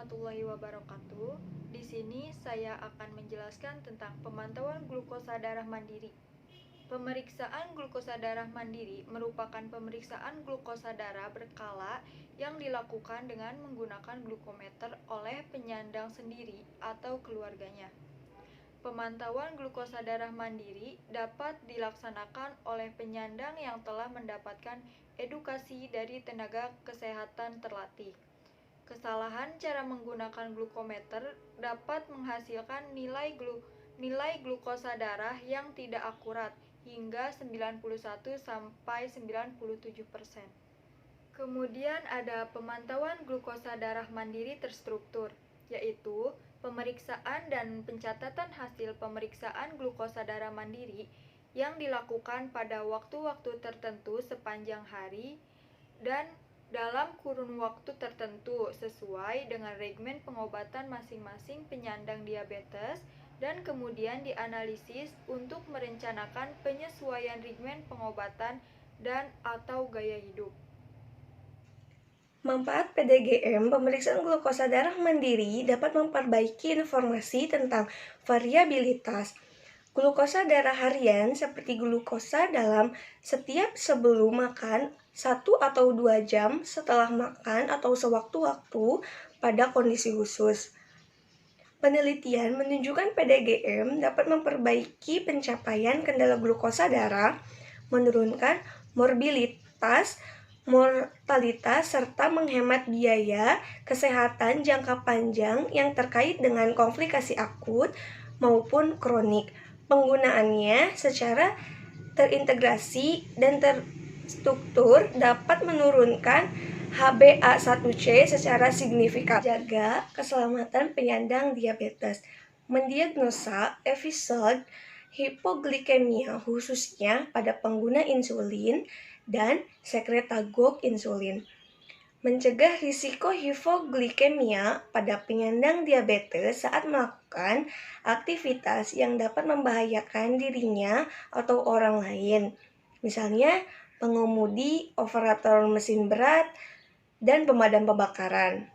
warahmatullahi wabarakatuh. Di sini saya akan menjelaskan tentang pemantauan glukosa darah mandiri. Pemeriksaan glukosa darah mandiri merupakan pemeriksaan glukosa darah berkala yang dilakukan dengan menggunakan glukometer oleh penyandang sendiri atau keluarganya. Pemantauan glukosa darah mandiri dapat dilaksanakan oleh penyandang yang telah mendapatkan edukasi dari tenaga kesehatan terlatih. Kesalahan cara menggunakan glukometer dapat menghasilkan nilai glukosa darah yang tidak akurat hingga 91 sampai 97%. Kemudian ada pemantauan glukosa darah mandiri terstruktur, yaitu pemeriksaan dan pencatatan hasil pemeriksaan glukosa darah mandiri yang dilakukan pada waktu-waktu tertentu sepanjang hari dan dalam kurun waktu tertentu sesuai dengan regimen pengobatan masing-masing penyandang diabetes dan kemudian dianalisis untuk merencanakan penyesuaian regimen pengobatan dan atau gaya hidup. Manfaat PDGM, pemeriksaan glukosa darah mandiri dapat memperbaiki informasi tentang variabilitas glukosa darah harian seperti glukosa dalam setiap sebelum makan 1 atau 2 jam setelah makan atau sewaktu-waktu pada kondisi khusus. Penelitian menunjukkan PDGM dapat memperbaiki pencapaian kendala glukosa darah, menurunkan mortalitas, serta menghemat biaya kesehatan jangka panjang yang terkait dengan komplikasi akut maupun kronik. Penggunaannya secara terintegrasi dan terstruktur dapat menurunkan HbA1c secara signifikan. Jaga keselamatan penyandang diabetes. Mendiagnosa episode hipoglikemia khususnya pada pengguna insulin dan sekretagog insulin. Mencegah risiko hipoglikemia pada penyandang diabetes saat melakukan aktivitas yang dapat membahayakan dirinya atau orang lain. Misalnya, pengemudi, operator mesin berat, dan pemadam kebakaran.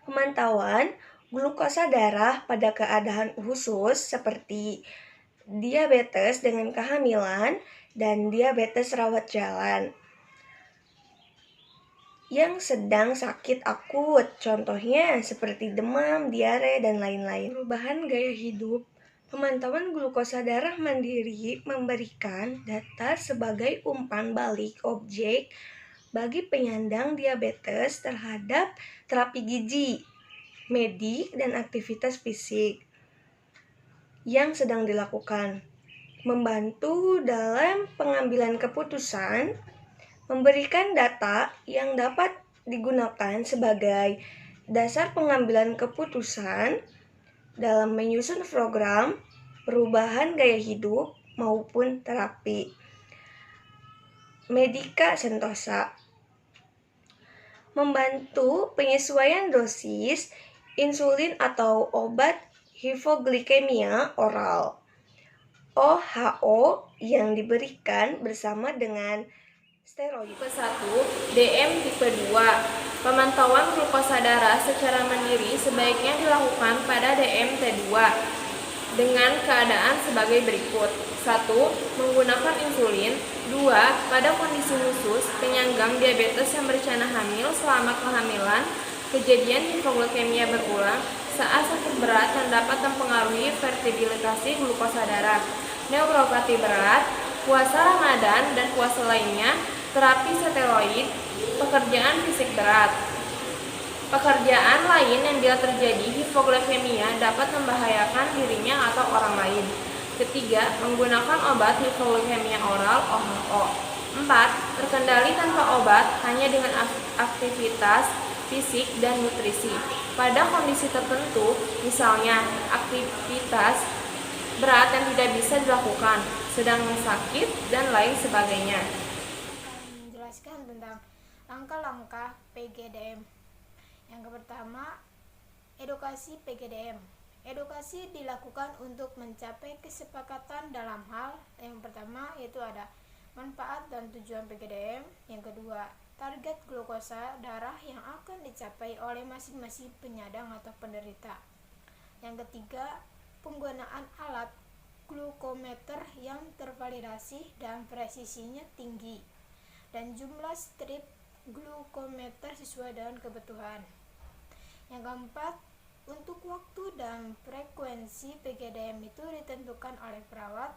Pemantauan glukosa darah pada keadaan khusus seperti diabetes dengan kehamilan dan diabetes rawat jalan yang sedang sakit akut, contohnya seperti demam, diare, dan lain-lain. Perubahan gaya hidup. Pemantauan glukosa darah mandiri memberikan data sebagai umpan balik objek bagi penyandang diabetes terhadap terapi gizi, medik, dan aktivitas fisik yang sedang dilakukan. Membantu dalam pengambilan keputusan, memberikan data yang dapat digunakan sebagai dasar pengambilan keputusan dalam menyusun program perubahan gaya hidup maupun terapi. Medika Sentosa membantu penyesuaian dosis insulin atau obat hipoglikemia oral OHO yang diberikan bersama dengan steroid. Tipe 1, DM tipe 2. Pemantauan glukosa darah secara mandiri sebaiknya dilakukan pada DM T2 dengan keadaan sebagai berikut. 1. Menggunakan insulin. 2. Pada kondisi khusus, penyandang diabetes yang berencana hamil selama kehamilan, kejadian hipoglikemia berulang saat sakit berat yang dapat mempengaruhi fertilitasi glukosa darah, neuropati berat, puasa Ramadan dan puasa lainnya, terapi steroid, pekerjaan fisik berat. Pekerjaan lain yang bila terjadi hipoglikemia dapat membahayakan dirinya atau orang lain. Ketiga, menggunakan obat hipoglikemia oral OHO. 4. Terkendali tanpa obat hanya dengan aktivitas fisik dan nutrisi. Pada kondisi tertentu, misalnya aktivitas berat yang tidak bisa dilakukan, sedang sakit, dan lain sebagainya. Menjelaskan tentang langkah-langkah PGDM. Yang pertama, edukasi PGDM. Edukasi dilakukan untuk mencapai kesepakatan dalam hal yang pertama, yaitu ada Manfaat dan tujuan PGDM. Yang kedua, target glukosa darah yang akan dicapai oleh masing-masing penyandang atau penderita. Yang ketiga, penggunaan alat glukometer yang tervalidasi dan presisinya tinggi, dan jumlah strip glukometer sesuai dengan kebutuhan. Yang keempat, untuk waktu dan frekuensi PGDM itu ditentukan oleh perawat.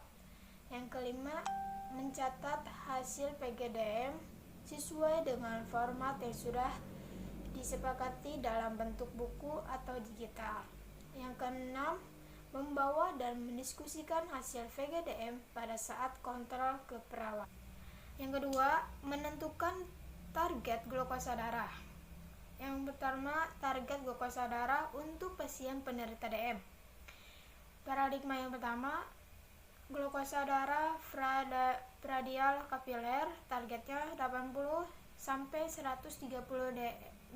Yang kelima, mencatat hasil PGDM sesuai dengan format yang sudah disepakati dalam bentuk buku atau digital. Yang keenam, membawa dan mendiskusikan hasil PGDM pada saat kontrol ke perawat. Yang kedua, menentukan target glukosa darah. Yang pertama, target glukosa darah untuk pasien penderita DM. Paradigma yang pertama, glukosa darah radial kapiler, targetnya 80 sampai 130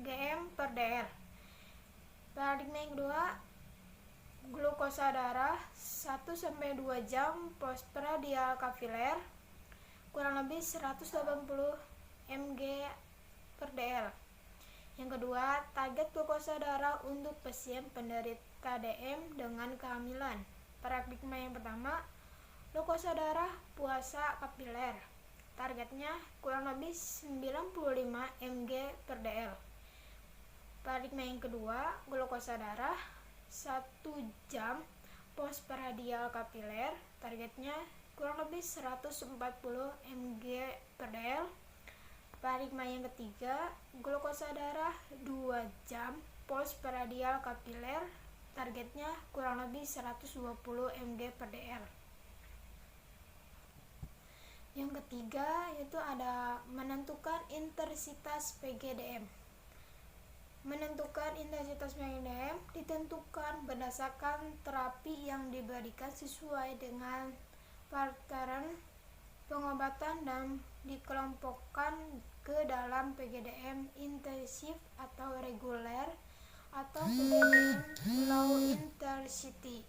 gm per dl. Paradigma yang kedua, glukosa darah 1 sampai 2 jam postprandial kapiler, kurang lebih 180 mg per dl. Yang kedua, target glukosa darah untuk pasien penderita DM dengan kehamilan. Paradigma yang pertama, glukosa darah puasa kapiler, targetnya kurang lebih 95 mg per dl. Paradigma yang kedua, glukosa darah 1 jam postprandial kapiler, targetnya kurang lebih 140 mg per dl. Paradigma yang ketiga, glukosa darah 2 jam postprandial kapiler, targetnya kurang lebih 120 mg per dl. Yang ketiga yaitu ada menentukan intensitas PGDM. Menentukan intensitas PGDM ditentukan berdasarkan terapi yang diberikan sesuai dengan pattern pengobatan dan dikelompokkan ke dalam PGDM intensif atau reguler atau PGDM low intensity.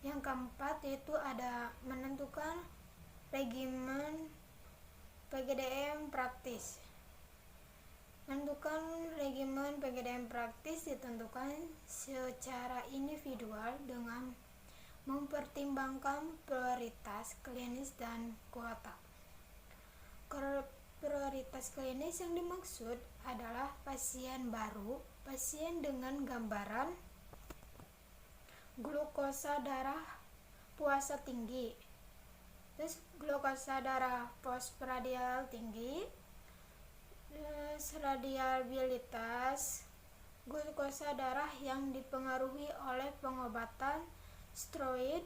Yang keempat yaitu ada menentukan regimen PGDM praktis. Menentukan regimen PGDM praktis ditentukan secara individual dengan mempertimbangkan prioritas klinis dan kuota. Prioritas klinis yang dimaksud adalah pasien baru, pasien dengan gambaran glukosa darah puasa tinggi, terus glukosa darah postprandial tinggi, radiabilitas, glukosa darah yang dipengaruhi oleh pengobatan steroid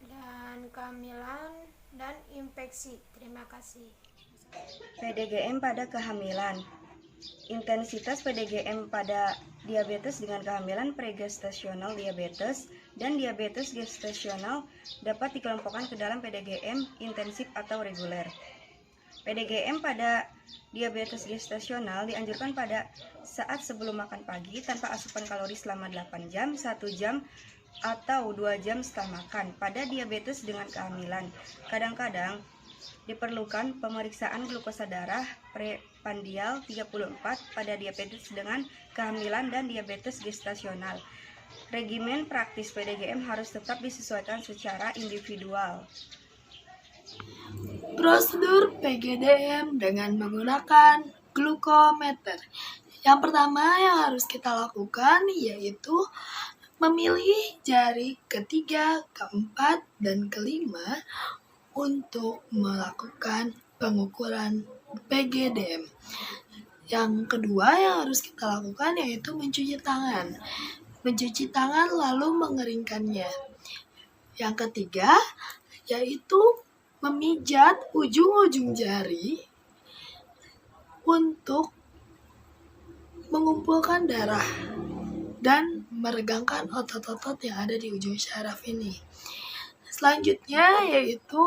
dan kehamilan dan infeksi. Terima kasih. PDGM pada kehamilan. Intensitas PDGM pada diabetes dengan kehamilan pregestasional diabetes dan diabetes gestasional dapat dikelompokkan ke dalam PDGM intensif atau reguler. PDGM pada diabetes gestasional dianjurkan pada saat sebelum makan pagi tanpa asupan kalori selama 8 jam, 1 jam, atau 2 jam setelah makan. Pada diabetes dengan kehamilan, kadang-kadang diperlukan pemeriksaan glukosa darah preprandial 34 pada diabetes dengan kehamilan dan diabetes gestasional. Regimen praktis PDGM harus tetap disesuaikan secara individual. Prosedur PGDM dengan menggunakan glukometer. Yang pertama yang harus kita lakukan yaitu memilih jari ketiga, keempat, dan kelima untuk melakukan pengukuran PGDM. Yang kedua yang harus kita lakukan yaitu mencuci tangan. Mencuci tangan lalu mengeringkannya. Yang ketiga yaitu memijat ujung-ujung jari untuk mengumpulkan darah dan meregangkan otot-otot yang ada di ujung syaraf ini. Selanjutnya yaitu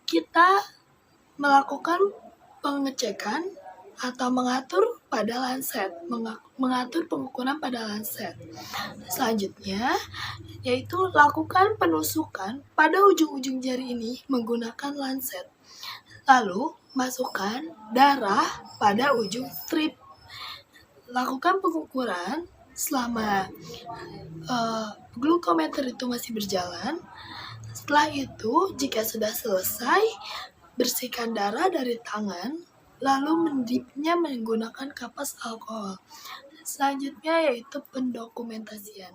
kita melakukan pengecekan atau mengatur pada lancet, mengatur pengukuran pada lancet. Selanjutnya, yaitu lakukan penusukan pada ujung-ujung jari ini menggunakan lancet. Lalu, masukkan darah pada ujung strip. Lakukan pengukuran selama glukometer itu masih berjalan. Setelah itu, jika sudah selesai, bersihkan darah dari tangan, lalu mendipnya menggunakan kapas alkohol. Selanjutnya yaitu pendokumentasian.